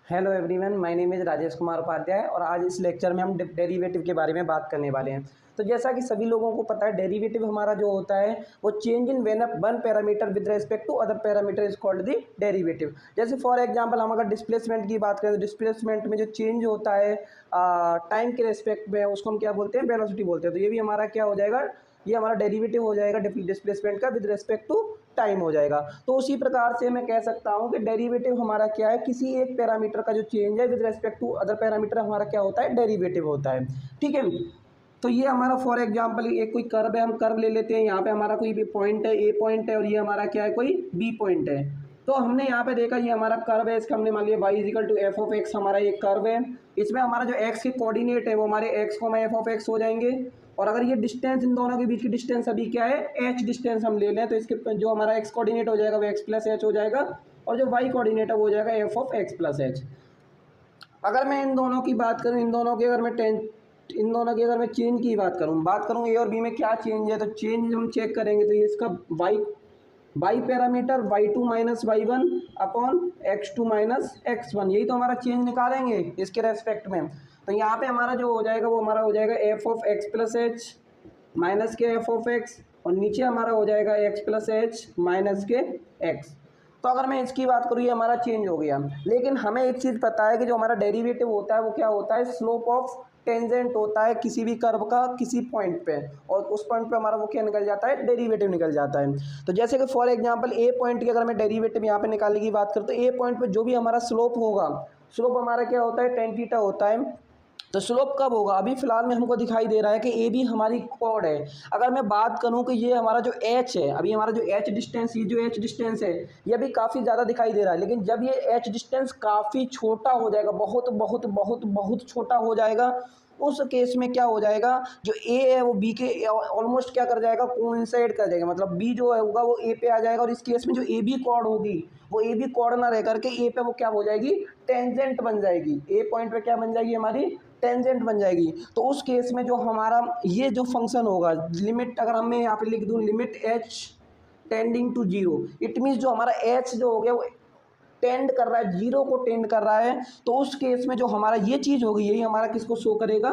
Hello everyone, my name is Rajesh Kumar Upadhyay और आज इस लेक्चर में हम डेरिवेटिव के बारे में बात करने वाले हैं। तो जैसा कि सभी लोगों को पता है, डेरिवेटिव हमारा जो होता है वो change in when one parameter with respect to other parameter is called the derivative. जैसे फॉर एग्जांपल हम अगर डिस्प्लेसमेंट की बात करें तो डिस्प्लेसमेंट में जो चेंज होता है टाइम के रेस्पेक्ट में, उसको हम क्या बोलते हैं, वेलोसिटी बोलते हैं। तो ये भी हमारा क्या हो जाएगा, ये हमारा डेरिवेटिव हो जाएगा डिस्प्लेसमेंट का विद रेस्पेक्ट टू टाइम हो जाएगा। तो उसी प्रकार से मैं कह सकता हूँ कि डेरिवेटिव हमारा क्या है, किसी एक पैरामीटर का जो चेंज है with respect to other parameter हमारा क्या होता है, डेरिवेटिव होता है। ठीक है, तो ये हमारा फॉर एग्जांपल एक कोई कर्व है, हम कर्व ले लेते हैं। यहाँ पे हमारा कोई भी पॉइंट है, ए पॉइंट है, और ये हमारा क्या है, कोई बी पॉइंट है। तो हमने यहाँ पे देखा ये हमारा कर्व है, इसका हमने मान लिया y is equal to f of x हमारा एक कर्व है। इसमें हमारा जो x के कोऑर्डिनेट है वो हमारे x को एफ ऑफ एक्स हो जाएंगे। और अगर ये डिस्टेंस, इन दोनों के बीच की डिस्टेंस अभी क्या है, h डिस्टेंस हम ले लें, तो इसके जो हमारा x कोऑर्डिनेट हो जाएगा वो x प्लस एच हो जाएगा, और जो y कोऑर्डिनेट है वो हो जाएगा F of x plus H. अगर मैं इन दोनों की बात करूँ, इन दोनों की अगर मैं चेंज की बात करूँ ए और बी में क्या चेंज है, तो चेंज हम चेक करेंगे तो ये इसका y parameter y2 minus y1 upon x2 minus x1, यही तो हमारा चेंज निकालेंगे इसके रेस्पेक्ट में। तो यहाँ पे हमारा जो हो जाएगा वो हमारा हो जाएगा F of x plus H minus के एफ ऑफ एक्स, और नीचे हमारा हो जाएगा एक्स प्लस एच माइनस के एक्स। तो अगर मैं इसकी बात करूँ, ये हमारा चेंज हो गया। लेकिन हमें एक चीज़ पता है कि जो हमारा डेरिवेटिव होता है वो क्या होता है, स्लोप ऑफ टेंजेंट होता है किसी भी कर्व का किसी पॉइंट पे, और उस पॉइंट पे हमारा वो क्या निकल जाता है, डेरिवेटिव निकल जाता है। तो जैसे कि फॉर एग्जांपल ए पॉइंट की अगर मैं डेरिवेटिव यहाँ पे निकालने की बात करूँ, तो ए पॉइंट पे जो भी हमारा स्लोप होगा, स्लोप हमारा क्या होता है, टेन थीटा होता है। तो स्लोप कब होगा, अभी फिलहाल में हमको दिखाई दे रहा है कि ए भी हमारी कॉर्ड है। अगर मैं बात करूं कि ये हमारा जो एच है, अभी हमारा जो एच डिस्टेंस, ये जो एच डिस्टेंस है ये भी काफ़ी ज़्यादा दिखाई दे रहा है। लेकिन जब ये एच डिस्टेंस काफ़ी छोटा हो जाएगा, बहुत बहुत बहुत बहुत छोटा हो जाएगा, उस केस में क्या हो जाएगा, जो ए है वो बी के ऑलमोस्ट क्या कर जाएगा, कोइंसाइड कर जाएगा। मतलब बी जो होगा वो ए पे आ जाएगा, और इस केस में जो ए बी कॉर्ड होगी वो ए बी कॉर्ड ना रह करके ए पे वो क्या हो जाएगी, टेंजेंट बन जाएगी। ए पॉइंट पे क्या बन जाएगी, हमारी टेंजेंट बन जाएगी। तो उस केस में जो हमारा ये जो फंक्शन होगा, लिमिट अगर मैं यहाँ पे लिख दूँ, limit H tending to zero, it means जो हमारा एच जो हो गया वो टेंड कर रहा है, जीरो को टेंड कर रहा है। तो उस केस में जो हमारा ये चीज़ होगी, यही हमारा किसको शो करेगा,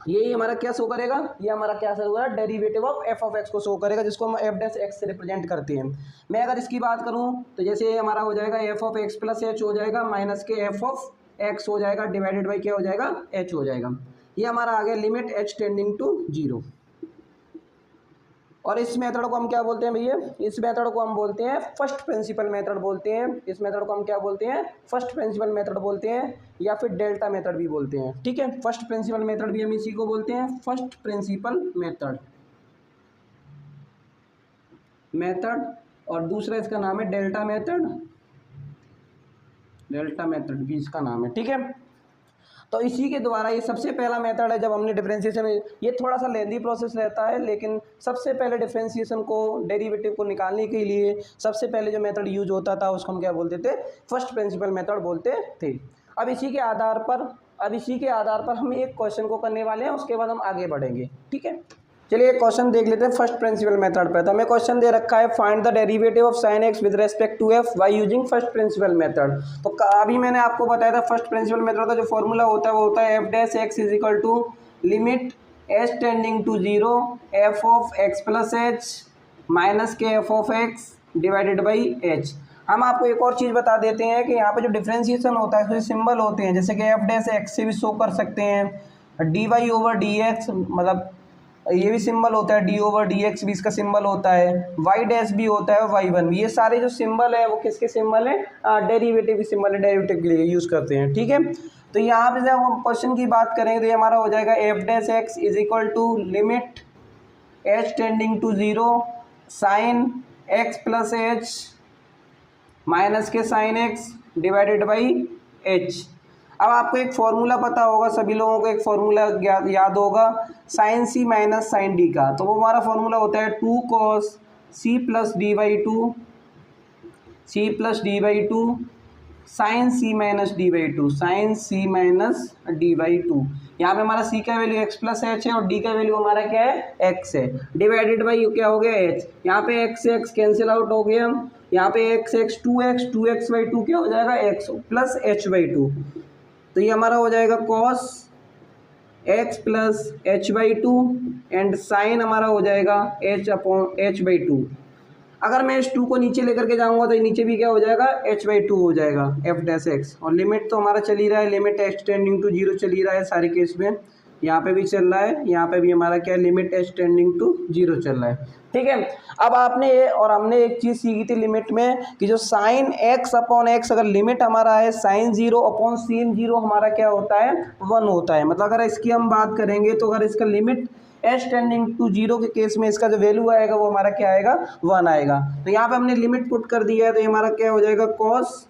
यही हमारा क्या शो करेगा, ये हमारा क्या शो होगा, derivative of F of x को शो करेगा, जिसको हम एफ डैश एक्स से रिप्रेजेंट करते हैं। मैं अगर इसकी बात करूं तो जैसे ये हमारा हो जाएगा F of x plus H हो जाएगा, माइनस के एफ ऑफ एक्स हो जाएगा, डिवाइडेड बाई क्या हो जाएगा, एच हो जाएगा। ये हमारा आ गया limit H tending to zero. और इस मेथड को हम क्या बोलते हैं भैया, इस मेथड को हम बोलते हैं फर्स्ट प्रिंसिपल मेथड बोलते हैं। इस मेथड को हम क्या बोलते हैं, फर्स्ट प्रिंसिपल मेथड बोलते हैं, या फिर डेल्टा मेथड भी बोलते हैं। ठीक है, फर्स्ट प्रिंसिपल मेथड भी हम इसी को बोलते हैं, फर्स्ट प्रिंसिपल मेथड और दूसरा इसका नाम है डेल्टा मेथड भी इसका नाम है। ठीक है, तो इसी के द्वारा, ये सबसे पहला मेथड है जब हमने डिफरेंशिएशन, ये थोड़ा सा लेंदी प्रोसेस रहता है, लेकिन सबसे पहले डिफरेंशिएशन को, डेरिवेटिव को निकालने के लिए सबसे पहले जो मेथड यूज होता था उसको हम क्या बोलते थे, फर्स्ट प्रिंसिपल मेथड बोलते थे। अब इसी के आधार पर हम एक क्वेश्चन को करने वाले हैं, उसके बाद हम आगे बढ़ेंगे। ठीक है, चलिए एक क्वेश्चन देख लेते हैं फर्स्ट प्रिंसिपल मेथड पे। तो हमें क्वेश्चन दे रखा है, find the derivative of sin x with respect to f by using first principle method. तो अभी मैंने आपको बताया था फर्स्ट प्रिंसिपल मेथड का जो फॉर्मूला होता है वो होता है f dash x is equal to limit h tending to zero f of x plus H minus के f of x divided by h। हम आपको एक और चीज़ बता देते हैं कि यहाँ पे जो डिफ्रेंशिएशन होता है उसमें सिंबल होते हैं, जैसे कि f डैश x से भी शो कर सकते हैं, dy ओवर dx, मतलब ये भी सिंबल होता है, डी ओवर डी एक्स भी इसका सिंबल होता है, वाई डैश भी होता है, वाई वन। ये सारे जो सिंबल है वो किसके सिंबल है, डेरिवेटिव के सिंबल है, डेरिवेटिव के लिए यूज़ करते हैं। ठीक है, तो यहाँ पे जब हम क्वेश्चन की बात करेंगे तो ये हमारा हो जाएगा F dash X is equal to limit H tending to zero sine X plus H minus के sine X divided by H. अब आपको एक फॉर्मूला पता होगा, सभी लोगों को एक फॉर्मूला याद होगा, sine c minus sine d का। तो वो हमारा फॉर्मूला होता है 2 cos c plus d by two sine c minus d by two, sine c minus d by two. यहाँ पे हमारा सी का वैल्यू एक्स प्लस एच है और डी का वैल्यू हमारा क्या है, एक्स है, डिवाइडेड बाई क्या हो गया, एच। यहाँ पे एक्स से एक्स कैंसिल आउट हो गया, यहाँ पे x x two x by two क्या हो जाएगा, x plus h by two. तो ये हमारा हो जाएगा cos x plus h by two and sine हमारा हो जाएगा h upon h by two. अगर मैं इस टू को नीचे लेकर के जाऊंगा तो नीचे भी क्या हो जाएगा, एच बाई टू हो जाएगा एफ डैश एक्स। और लिमिट तो हमारा चल ही रहा है, limit x tending to zero चल ही रहा है सारे केस में, यहाँ पे भी चल रहा है, यहाँ पे भी हमारा क्या limit x tending to zero चल रहा है। ठीक है, अब आपने और हमने एक चीज़ सीखी थी लिमिट में कि जो साइन एक्स अपॉन एक्स अगर लिमिट हमारा है sine zero upon sine zero हमारा क्या होता है, वन होता है। मतलब अगर इसकी हम बात करेंगे तो अगर इसका limit H tending to zero के केस में इसका जो वैल्यू आएगा वो हमारा क्या आएगा, वन आएगा। तो यहाँ पे हमने लिमिट पुट कर दिया है तो ये हमारा क्या हो जाएगा, कॉस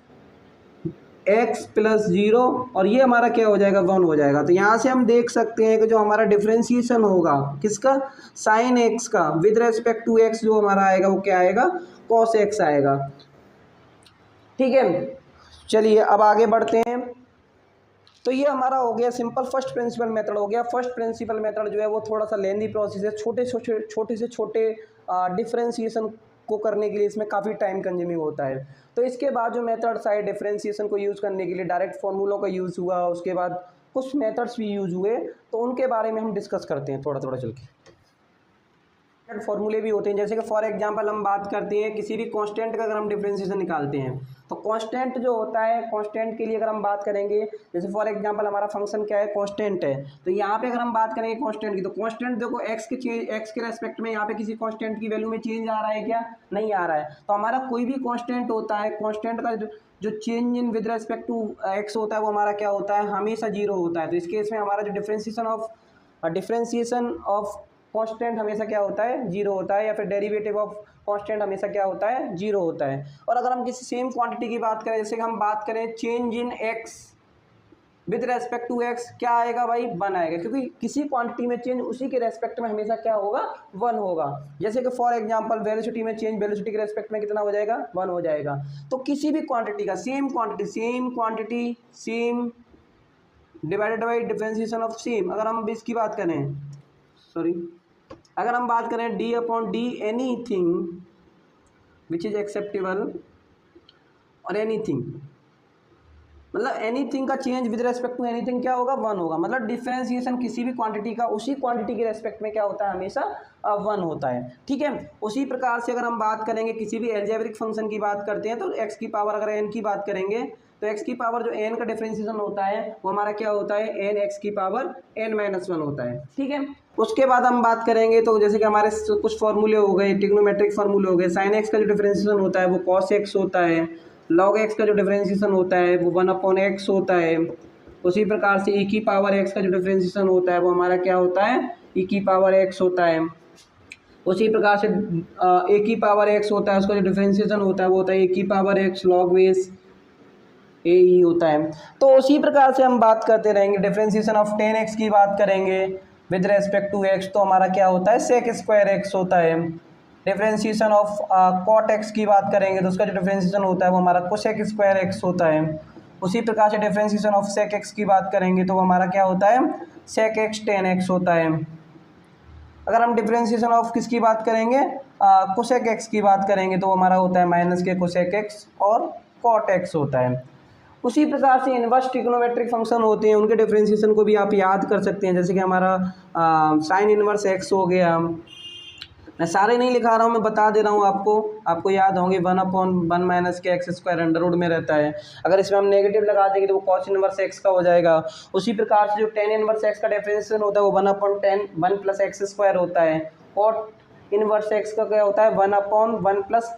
एक्स प्लस जीरो और ये हमारा क्या हो जाएगा, वन हो जाएगा। तो यहाँ से हम देख सकते हैं कि जो हमारा डिफ्रेंशिएशन होगा किसका, साइन एक्स का विद रेस्पेक्ट टू एक्स जो हमारा आएगा वो क्या आएगा, कॉस एक्स आएगा। ठीक है, चलिए अब आगे बढ़ते हैं। तो ये हमारा हो गया सिंपल फर्स्ट प्रिंसिपल मेथड हो गया। फर्स्ट प्रिंसिपल मेथड जो है वो थोड़ा सा लेंदी प्रोसेस है, छोटे से छोटे डिफ्रेंशिएशन को करने के लिए इसमें काफ़ी टाइम कंज्यूमिंग होता है। तो इसके बाद जो मेथड्स आए डिफ्रेंशिएशन को यूज़ करने के लिए, डायरेक्ट फार्मूलों का यूज़ हुआ, उसके बाद कुछ मेथड्स भी यूज़ हुए, तो उनके बारे में हम डिस्कस करते हैं थोड़ा थोड़ा चल के। फॉर्मूले भी होते हैं, जैसे कि फॉर एग्जांपल हम बात करते हैं किसी भी कांस्टेंट का अगर हम डिफरेंशिएशन निकालते हैं तो कांस्टेंट जो होता है, कांस्टेंट के लिए अगर हम बात करेंगे, जैसे फॉर एग्जांपल हमारा फंक्शन क्या है, कांस्टेंट है, तो यहाँ पे अगर हम बात करेंगे कांस्टेंट की, तो कांस्टेंट देखो एक्स के रेस्पेक्ट में यहाँ पे किसी कांस्टेंट की वैल्यू में चेंज आ रहा है क्या, नहीं आ रहा है। तो हमारा कोई भी कांस्टेंट होता है, कांस्टेंट का जो change in with respect to x होता है वो हमारा क्या होता है, हमेशा जीरो होता है। तो इस केस में हमारा जो डिफरेंशिएशन ऑफ कांस्टेंट हमेशा क्या होता है, जीरो होता है, या फिर डेरिवेटिव ऑफ कांस्टेंट हमेशा क्या होता है, जीरो होता है। और अगर हम किसी सेम क्वांटिटी की बात करें, जैसे कि हम बात करें change in x with respect to x, क्या आएगा भाई, वन आएगा, क्योंकि किसी क्वांटिटी में चेंज उसी के रेस्पेक्ट में हमेशा क्या होगा, वन होगा। जैसे कि फॉर एग्जांपल वेलोसिटी में चेंज वेलोसिटी के रेस्पेक्ट में कितना हो जाएगा, वन हो जाएगा। तो किसी भी क्वांटिटी का same quantity same divided by differentiation of same, अगर हम इसकी बात करें, अगर हम बात करें d upon d anything which is acceptable, और एनीथिंग मतलब एनीथिंग का change with respect to anything क्या होगा, वन होगा। मतलब डिफरेंशिएशन किसी भी क्वांटिटी का उसी क्वांटिटी के रेस्पेक्ट में क्या होता है, हमेशा वन होता है। ठीक है, उसी प्रकार से अगर हम बात करेंगे किसी भी एल्जेब्रिक फंक्शन की बात करते हैं तो एक्स की पावर अगर एन की बात करेंगे तो एक्स की पावर जो एन का डिफरेंशिएशन होता है वो हमारा क्या होता है, एन एक्स की पावर एन माइनस वन होता है। ठीक है, उसके बाद हम बात करेंगे तो जैसे कि हमारे कुछ फॉर्मूले हो गए, ट्रिग्नोमेट्रिक फॉर्मूले हो गए, साइन एक्स का जो डिफरेंशिएशन होता है वो कॉस एक्स होता है, लॉग एक्स का जो डिफरेंशिएशन होता है वो वन अपॉन एक्स होता है। उसी प्रकार से ई की पावर एक्स का जो डिफरेंशिएशन होता है वो हमारा क्या होता है, ई की पावर एक्स होता है। उसी प्रकार से ए की पावर एक्स होता है, उसका जो डिफरेंशिएशन होता है वो होता है ए की पावर एक्स लॉग बेस ए ई होता है। तो उसी प्रकार से हम बात करते रहेंगे, डिफरेंशिएशन ऑफ टेन एक्स की बात करेंगे विद रेस्पेक्ट टू एक्स तो हमारा क्या होता है, सेक स्क्वायर एक्स होता है। डिफरेंशिएशन ऑफ कॉट एक्स की बात करेंगे तो उसका जो डिफरेंशिएशन होता है वो हमारा कोसेक स्क्वायर एक्स होता है। उसी प्रकार से डिफरेंशिएशन ऑफ सेक एक्स की बात करेंगे तो वो हमारा क्या होता है, सेक एक्स टेन एक्स होता है। अगर हम डिफरेंशिएशन ऑफ किसकी बात करेंगे, कोसेक एक्स की बात करेंगे तो वो हमारा होता है माइनस के कोसेक एक्स और कॉट एक्स होता है। उसी प्रकार से इनवर्स ट्रिग्नोमेट्रिक फंक्शन होते हैं, उनके डिफरेंशिएशन को भी आप याद कर सकते हैं, जैसे कि हमारा साइन इनवर्स एक्स हो गया। मैं सारे नहीं लिखा रहा हूँ, मैं बता दे रहा हूँ आपको याद होंगे, वन अपॉन वन माइनस के एक्स स्क्वायर अंडर रूट में रहता है। अगर इसमें हम नेगेटिव लगा देंगे तो वो कॉस इनवर्स एक्स का हो जाएगा। उसी प्रकार से जो टेन इनवर्स एक्स का डिफरेंशिएशन होता है वो one upon ten one plus x square होता है। कॉट इनवर्स एक्स का क्या होता है, one upon one plus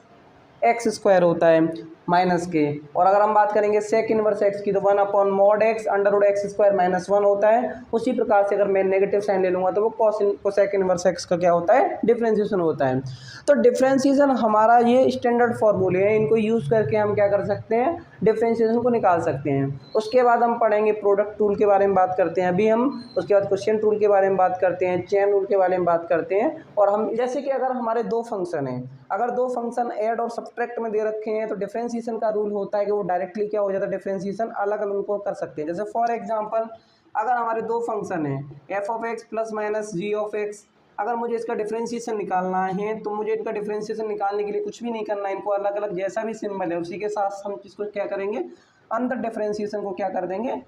x square होता है माइनस के। और अगर हम बात करेंगे सेक इनवर्स एक्स की तो one upon mod x under root x square minus one होता है। उसी प्रकार से अगर मैं नेगेटिव साइन ले लूँगा तो वो कोसेक इनवर्स एक्स का क्या होता है, डिफरेंशिएशन होता है। तो डिफरेंशिएशन हमारा ये स्टैंडर्ड फॉर्मूले हैं, इनको यूज़ करके हम क्या कर सकते हैं, डिफरेंशिएशन को निकाल सकते हैं। उसके बाद हम पढ़ेंगे प्रोडक्ट टूल के बारे में बात करते हैं अभी हम, उसके बाद क्वेश्चन टूल के बारे में बात करते हैं, चेन रूल के बारे में बात करते हैं। और हम जैसे कि अगर हमारे दो फंक्शन हैं, अगर दो फंक्शन ऐड और सब्ट्रैक्ट में दे रखे हैं तो डिफरेंशिएशन डिफ्रेंशिएशन का रूल होता है कि वो डायरेक्टली क्या हो जाता है, डिफ्रेंशिएशन अलग अलग उनको कर सकते हैं। जैसे फॉर एग्जांपल अगर हमारे दो फंक्शन हैं f of x plus minus g of x, अगर मुझे इसका डिफ्रेंशिएशन निकालना है तो मुझे इनका डिफ्रेंशिएशन निकालने के लिए कुछ भी नहीं करना है, इनको अलग अलग जैसा भी सिंबल है उसी के साथ हम इसको क्या करेंगे, अंदर डिफ्रेंशिएशन को क्या कर देंगे,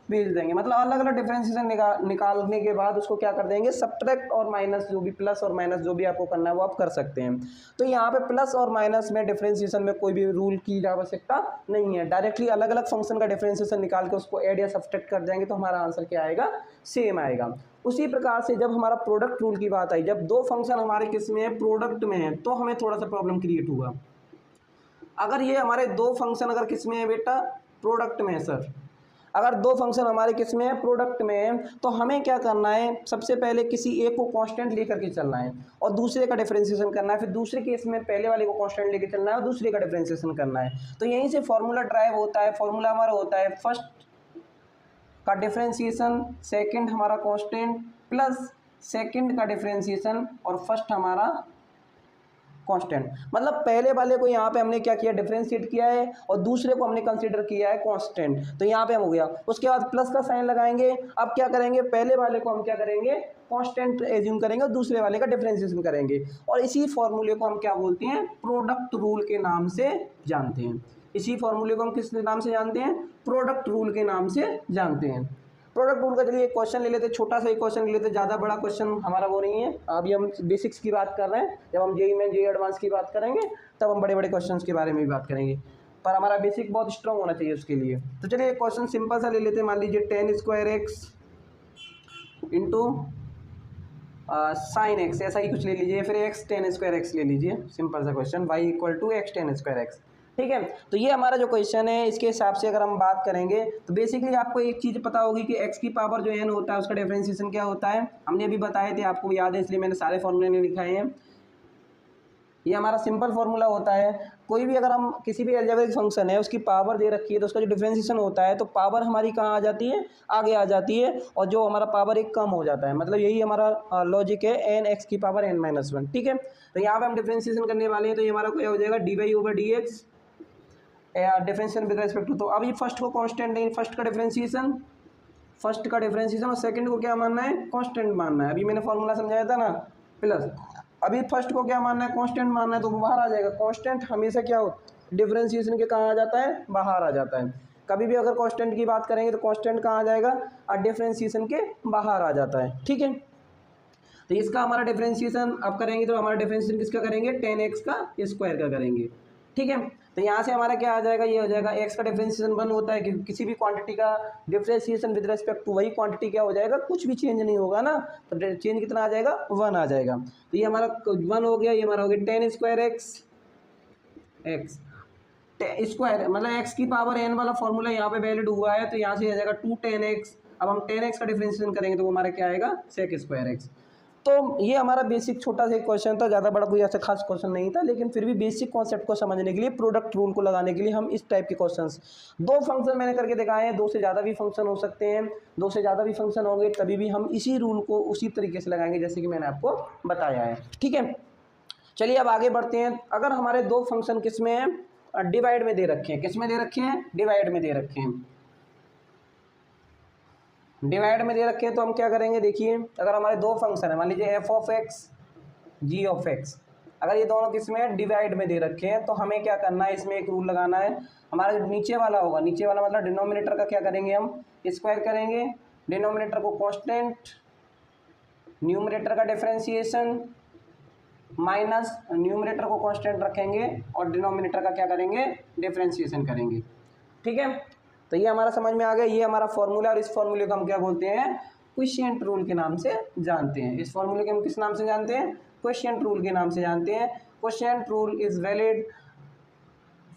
भेज देंगे। मतलब अलग अलग डिफरेंशिएशन निकालने के बाद उसको क्या कर देंगे, सब्ट्रैक्ट और माइनस जो भी प्लस और माइनस जो भी आपको करना है वो आप कर सकते हैं। तो यहाँ पे प्लस और माइनस में डिफरेंशिएशन में कोई भी रूल की आवश्यकता नहीं है, डायरेक्टली अलग अलग फंक्शन का डिफरेंशिएशन निकाल के उसको ऐड या सब्ट्रैक्ट कर देंगे तो हमारा आंसर क्या आएगा, सेम आएगा। उसी प्रकार से जब हमारा प्रोडक्ट रूल की बात आई, जब दो फंक्शन हमारे किस में है, प्रोडक्ट में है, तो हमें थोड़ा सा प्रॉब्लम क्रिएट हुआ। अगर ये हमारे दो फंक्शन अगर किस में है बेटा, प्रोडक्ट में है सर, अगर दो फंक्शन हमारे किस में है, प्रोडक्ट में है, तो हमें क्या करना है, सबसे पहले किसी एक को कांस्टेंट लेकर के चलना है और दूसरे का डिफरेंशिएशन करना है, फिर दूसरे केस में पहले वाले को कांस्टेंट लेकर चलना है और दूसरे का डिफरेंशिएशन करना है। तो यहीं से फॉर्मूला ड्राइव होता है। फॉर्मूला हमारा होता है फर्स्ट का डिफरेंशिएशन, सेकंड हमारा कांस्टेंट, प्लस सेकंड का डिफरेंशिएशन और फर्स्ट हमारा कांस्टेंट। मतलब पहले वाले को यहाँ पे हमने क्या किया, डिफरेंशिएट किया है और दूसरे को हमने कंसीडर किया है कांस्टेंट, तो यहाँ पे हम हो गया। उसके बाद प्लस का साइन लगाएंगे। अब क्या करेंगे, पहले वाले को हम क्या करेंगे, कांस्टेंट एज्यूम करेंगे और दूसरे वाले का डिफरेंशिएशन करेंगे। और इसी फॉर्मूले को हम क्या बोलते हैं, प्रोडक्ट रूल के नाम से जानते हैं। इसी फॉर्मूले को हम किस नाम से जानते हैं, प्रोडक्ट रूल के नाम से जानते हैं। प्रोडक्ट रूल का चलिए एक क्वेश्चन ले लेते, छोटा सा एक क्वेश्चन ले लेते, ज़्यादा बड़ा क्वेश्चन हमारा वो नहीं है। अभी हम बेसिक्स की बात कर रहे हैं, जब हम जेई में जेई एडवांस की बात करेंगे तब हम बड़े बड़े क्वेश्चंस के बारे में भी बात करेंगे, पर हमारा बेसिक बहुत स्ट्रॉन्ग होना चाहिए उसके लिए। तो चलिए एक क्वेश्चन सिंपल सा ले लेते हैं। मान लीजिए tan square x into sine x, ऐसा ही कुछ ले लीजिए, फिर एक्स टेन स्क्वायर एक्स ले लीजिए। सिंपल सा question, y equal to x tan square x. ठीक है, तो ये हमारा जो क्वेश्चन है इसके हिसाब से अगर हम बात करेंगे तो बेसिकली आपको एक चीज़ पता होगी कि x की पावर जो n होता है उसका डिफरेंशिएशन क्या होता है, हमने अभी बताए थे, आपको याद है इसलिए मैंने सारे फॉर्मूले नहीं लिखाए हैं। ये हमारा सिंपल फार्मूला होता है। कोई भी अगर हम किसी भी अलजेब्रिक फंक्शन है उसकी पावर दे रखी है तो उसका जो डिफरेंशिएशन होता है तो पावर हमारी कहाँ आ जाती है, आगे आ जाती है, और जो हमारा पावर एक कम हो जाता है। मतलब यही हमारा लॉजिक है, एन एक्स की पावर n माइनस वन। ठीक है, तो यहाँ पे हम डिफरेंशिएशन करने वाले हैं, तो ये हमारा क्या हो जाएगा, d y over d x differentiation with respect to. तो अभी फर्स्ट को कांस्टेंट नहीं, फर्स्ट का डिफरेंशिएशन और सेकंड को क्या मानना है, कांस्टेंट मानना है। अभी मैंने फॉर्मूला समझाया था ना, प्लस अभी फर्स्ट को क्या मानना है, कांस्टेंट मानना है, तो बाहर आ जाएगा। कांस्टेंट हमेशा क्या हो, डिफरेंशिएशन के कहाँ आ जाता है, बाहर आ जाता है। कभी भी अगर कांस्टेंट की बात करेंगे तो कांस्टेंट कहाँ आ जाएगा, और डिफरेंशिएशन के बाहर आ जाता है। ठीक है, तो इसका हमारा डिफरेंशिएशन अब करेंगे तो हमारा डिफरेंशिएशन किसका करेंगे, टेन एक्स का स्क्वायर का करेंगे। ठीक है, तो यहाँ से हमारा क्या आ जाएगा, ये हो जाएगा एक्स का डिफरेंशिएशन वन होता है कि किसी भी क्वांटिटी का डिफरेंशिएशन विद रिस्पेक्ट टू वही क्वांटिटी क्या हो जाएगा, कुछ भी चेंज नहीं होगा ना, तो चेंज कितना आ जाएगा, वन आ जाएगा। तो ये हमारा वन हो गया, ये हमारा हो गया टेन स्क्वायर एक्स स्क्वायर, मतलब एक्स की पावर एन वाला फॉर्मूला यहाँ पे वैलिड हुआ है, तो यहाँ से आ जाएगा टू टेन एक्स। अब हम टेन एक्स का डिफरेंशिएशन करेंगे तो वो हमारा क्या आएगा, सेक स्क्वायर एक्स। तो ये हमारा बेसिक छोटा सा एक क्वेश्चन था, ज़्यादा बड़ा कोई ऐसा खास क्वेश्चन नहीं था, लेकिन फिर भी बेसिक कॉन्सेप्ट को समझने के लिए, प्रोडक्ट रूल को लगाने के लिए हम इस टाइप के क्वेश्चंस, दो फंक्शन मैंने करके दिखाए हैं, दो से ज़्यादा भी फंक्शन हो सकते हैं, दो से ज़्यादा भी फंक्शन होंगे तभी भी हम इसी रूल को उसी तरीके से लगाएंगे जैसे कि मैंने आपको बताया है। ठीक है, चलिए अब आगे बढ़ते हैं। अगर हमारे दो फंक्शन किस में हैं, डिवाइड में दे रखे हैं, किस में दे रखे हैं, डिवाइड में दे रखे हैं, डिवाइड में दे रखे हैं, तो हम क्या करेंगे, देखिए अगर हमारे दो फंक्शन है, मान लीजिए f of x g of x, अगर ये दोनों किसमें डिवाइड में दे रखे हैं तो हमें क्या करना है, इसमें एक रूल लगाना है। हमारा जो नीचे वाला होगा, नीचे वाला मतलब डिनोमिनेटर का क्या करेंगे, हम स्क्वायर करेंगे, डिनोमिनेटर को कांस्टेंट, न्यूमरेटर का डिफरेंशिएशन माइनस न्यूमरेटर को कांस्टेंट रखेंगे और डिनोमिनेटर का क्या करेंगे, डिफरेंशिएशन करेंगे। ठीक है, तो ये हमारा समझ में आ गया, ये हमारा फॉर्मूला, और इस फॉर्मूले को हम क्या बोलते हैं, क्वोशिएंट रूल के नाम से जानते हैं। इस फॉर्मूले को हम किस नाम से जानते हैं, क्वोशिएंट रूल के नाम से जानते हैं। Quotient rule is valid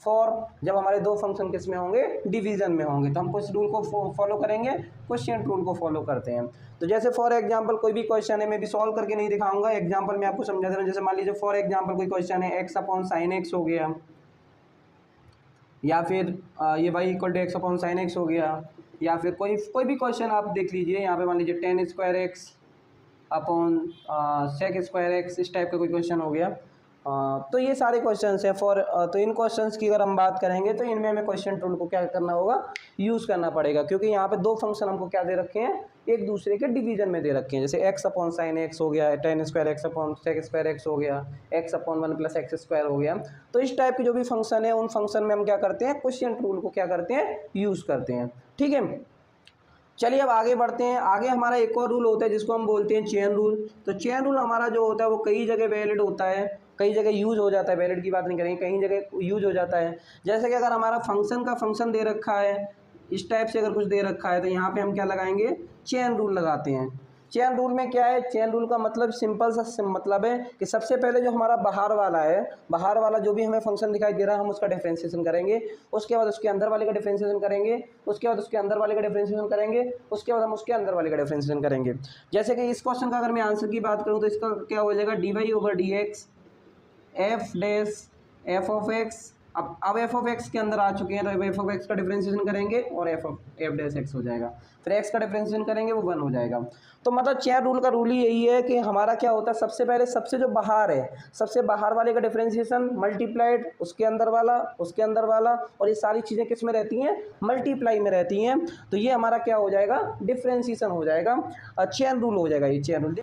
for, जब हमारे दो फंक्शन किस में होंगे, डिवीजन में होंगे, तो हम किस रूल को फॉलो करेंगे, क्वोशिएंट रूल को फॉलो करते हैं। तो जैसे फॉर एग्जांपल कोई भी क्वेश्चन है, मैं भी सॉल्व करके नहीं दिखाऊंगा, एग्जांपल मैं आपको समझा दे रहा हूँ। जैसे मान लीजिए फॉर एग्जांपल कोई क्वेश्चन है, एक्स अपॉन साइन एक्स हो गया, या फिर ये y equal to x upon sine x हो गया, या फिर कोई भी क्वेश्चन आप देख लीजिए, यहाँ पे मान लीजिए tan square x upon sec square x, इस टाइप का कोई क्वेश्चन हो गया। तो ये सारे क्वेश्चंस हैं तो इन क्वेश्चंस की अगर हम बात करेंगे तो इनमें हमें क्वेश्चन टूल को क्या करना होगा, यूज़ करना पड़ेगा, क्योंकि यहाँ पे दो फंक्शन हमको क्या दे रखे हैं, एक दूसरे के डिवीजन में दे रखे हैं। जैसे एक्स अपॉन साइन एक्स हो गया, tan square x upon sec square x हो गया, x upon one plus x square हो गया। तो इस टाइप के जो भी फंक्शन है उन फंक्शन में हम क्या करते हैं, क्वेश्चन टूल को क्या करते हैं, यूज़ करते हैं। ठीक है, चलिए अब आगे बढ़ते हैं। आगे हमारा एक और रूल होता है जिसको हम बोलते हैं चेन रूल। तो चेन रूल हमारा जो होता है वो कई जगह वैलिड होता है, कई जगह यूज़ हो जाता है, वैलिड की बात नहीं करेंगे, कई जगह यूज़ हो जाता है। जैसे कि अगर हमारा फंक्शन का फंक्शन दे रखा है, इस टाइप से अगर कुछ दे रखा है तो यहाँ पे हम क्या लगाएंगे, चेन रूल लगाते हैं। चेन रूल में क्या है, चेन रूल का मतलब सिंपल सा मतलब है कि सबसे पहले जो हमारा बाहर वाला है, बाहर वाला जो भी हमें फंक्शन दिखाई दे रहा है हम उसका डिफरेंशिएशन करेंगे, उसके बाद उसके अंदर वाले का डिफरेंशिएशन करेंगे, उसके बाद उसके अंदर वाले का डिफरेंशिएशन करेंगे, उसके बाद हम उसके अंदर वाले का डिफरेंशिएशन करेंगे। जैसे कि इस क्वेश्चन का अगर मैं आंसर की बात करूँ तो इसका क्या हो जाएगा, d y over d x f dash f of x. अब एफ ऑफ एक्स के अंदर आ चुके हैं तो एफ ऑफ एक्स का डिफरेंशिएशन करेंगे और एफ डैश एक्स हो जाएगा, फिर एक्स का डिफरेंशिएशन करेंगे वो 1 हो जाएगा। तो मतलब चेन रूल का रूल ही यही है कि हमारा क्या होता है, सबसे पहले सबसे जो बाहर है, सबसे बाहर वाले का डिफरेंशिएशन मल्टीप्लाइड उसके अंदर वाला, उसके अंदर वाला, और ये सारी चीज़ें किस में रहती हैं, मल्टीप्लाई में रहती हैं। तो ये हमारा क्या हो जाएगा, डिफरेंशिएशन हो जाएगा, चेन रूल हो जाएगा ये चेन रूल।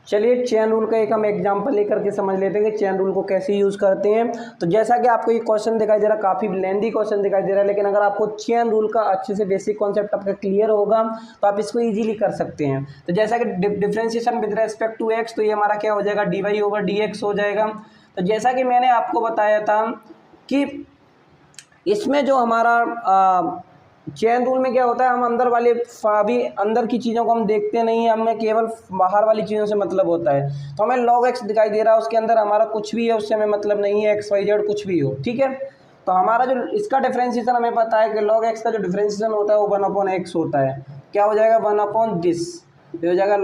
चलिए चेन रूल का एक हम एग्जांपल लेकर के समझ लेते हैं कि चेन रूल को कैसे यूज़ करते हैं। तो जैसा कि आपको ये क्वेश्चन दिखाई दे रहा है, काफ़ी लेंदी क्वेश्चन दिखाई दे रहा है, लेकिन अगर आपको चेन रूल का अच्छे से बेसिक कॉन्सेप्ट आपका क्लियर होगा तो आप इसको इजीली कर सकते हैं। तो जैसा कि differentiation with respect to x, तो ये हमारा क्या हो जाएगा, d y over d x हो जाएगा। तो जैसा कि मैंने आपको बताया था कि इसमें जो हमारा चेन रूल में क्या होता है, हम अंदर वाले भी अंदर की चीज़ों को हम देखते नहीं हैं, हमें केवल बाहर वाली चीज़ों से मतलब होता है। तो हमें log x दिखाई दे रहा है, उसके अंदर हमारा कुछ भी है उससे हमें मतलब नहीं है, एक्स वाई जेड कुछ भी हो, ठीक है। तो हमारा जो इसका डिफरेंशिएशन हमें पता है कि log x का जो डिफरेंशिएशन होता है वो 1/x होता है। क्या हो जाएगा, 1/this, ये हो जाएगा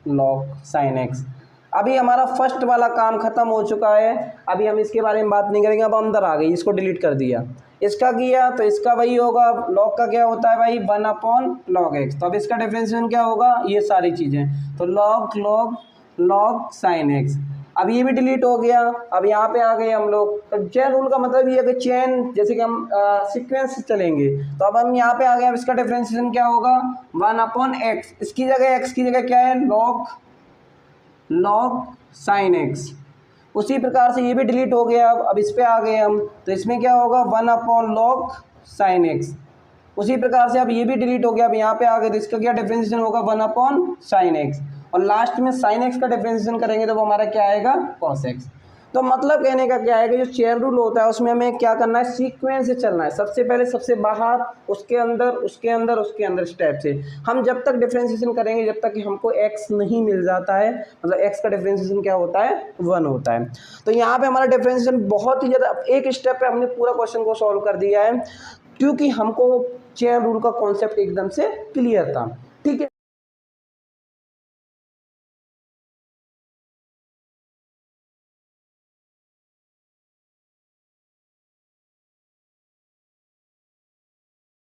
log sin x। अभी हमारा फर्स्ट वाला काम खत्म हो चुका है, अभी हम इसके बारे में बात नहीं करेंगे। अब अंदर आ गई, इसको डिलीट कर दिया, इसका किया तो इसका वही होगा, log का क्या होता है भाई, 1/log x। तो अब इसका डिफरेंशिएशन क्या होगा, ये सारी चीज़ें, तो log sin x। अब ये भी डिलीट हो गया, अब यहाँ पे आ गए हम लोग। तो चेन रूल का मतलब ये है कि चेन, जैसे कि हम सीक्वेंस से चलेंगे, तो अब हम यहाँ पे आ गए। अब इसका डिफरेंशिएशन क्या होगा, 1/x, इसकी जगह x की जगह क्या है, log sin x। उसी प्रकार से ये भी डिलीट हो गया। अब इस पे आ गए हम, तो इसमें क्या होगा, 1/log sin x। उसी प्रकार से अब ये भी डिलीट हो गया, अब यहाँ पे आ गए तो इसका क्या डिफरेंशिएशन होगा, 1/sin x। और लास्ट में sin x का डिफरेंशिएशन करेंगे तो वो हमारा क्या आएगा, cos x। तो मतलब कहने का क्या है कि जो चेन रूल होता है उसमें हमें क्या करना है, सीक्वेंस से चलना है। सबसे पहले सबसे बाहर, उसके अंदर, उसके अंदर, उसके अंदर, स्टेप से हम जब तक डिफरेंशिएशन करेंगे जब तक कि हमको x नहीं मिल जाता है, मतलब x का डिफरेंशिएशन क्या होता है, 1 होता है। तो यहाँ पे हमारा डिफरेंशिएशन बहुत ही ज़्यादा, एक स्टेप पे हमने पूरा क्वेश्चन को सॉल्व कर दिया है, क्योंकि हमको चेन रूल का कॉन्सेप्ट एकदम से क्लियर था।